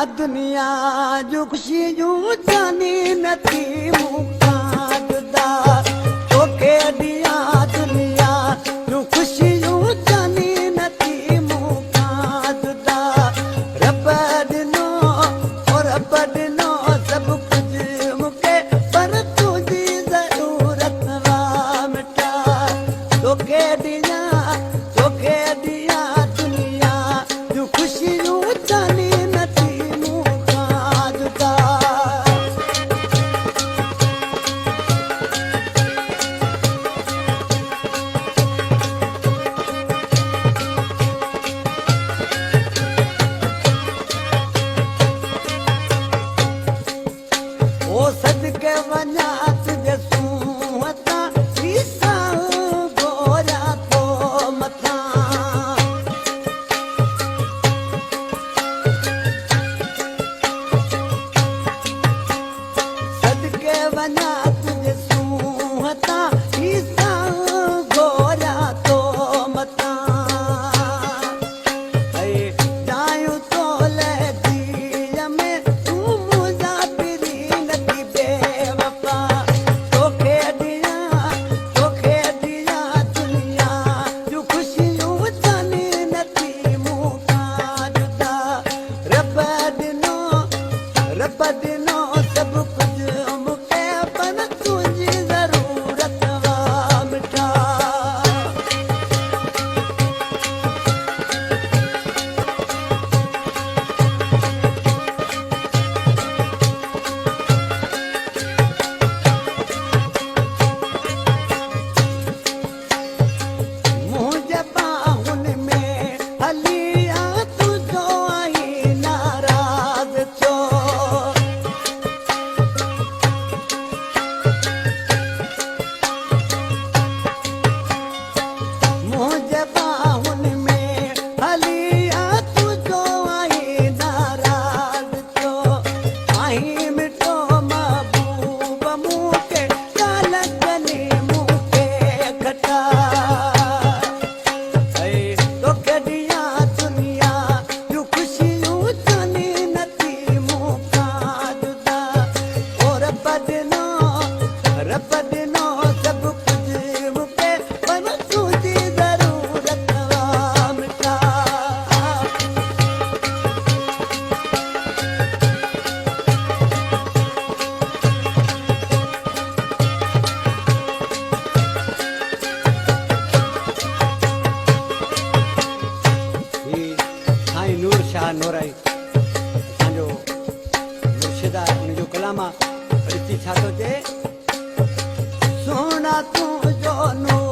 दुनिया जो ख़ुशी जूं जानी नथी मूंखां जुदा तोखे ॾियां दुनिया जूं ख़ुशी जूं जानी नथी मूंखां जुदा रब ॾिनो सभु कुझु मूंखे पर तुंहिंजी ज़रूरत वाह मिटा तोखे ॾियां दुनिया जूं ख़ुशी जूं जानी नथी मूंखां जुदा ओ सदके वञा तुंहिंजे सूंहं तां ईसाऊं घोरियां थो मथां सदके वञा तुंहिंजे सूंहं तां ईसाऊं घोरियां थो मथां जायूं तो लहदीअ में तूं मुंहिंजा पिरी नथी बेवफ़ा तोखे ॾियां दुनिया जूं ख़ुशियूं जानी नथी मूंखां जुदा रब ॾिनो सभु कुझु मूंखे पर तुंहिंजी ज़रूरत वाह मिठा मुंहिंजे बाहुनि में हली आ तुंहिंजो आई नाराज़ छो मुंहिंजे बाहुनि में हली आ तुंहिंजो आई नाराज़ छो आई मिठो महबूब मूंखे ॻाल्हि मूंखे खटा तोखे ॾियां दुनिया जूं ख़ुशियूं जानी नथी मूंखां जुदा ओ रब ॾिनो सभु कुझु मूंखे पर तुंहिंजी ज़रूरत वाह मिठा साईं नूर शाह नूराई असांजो मुर्शिद आहे उनजो कलाम आहे ॾिसी छा थो चए सोना तुंहिंजो नूर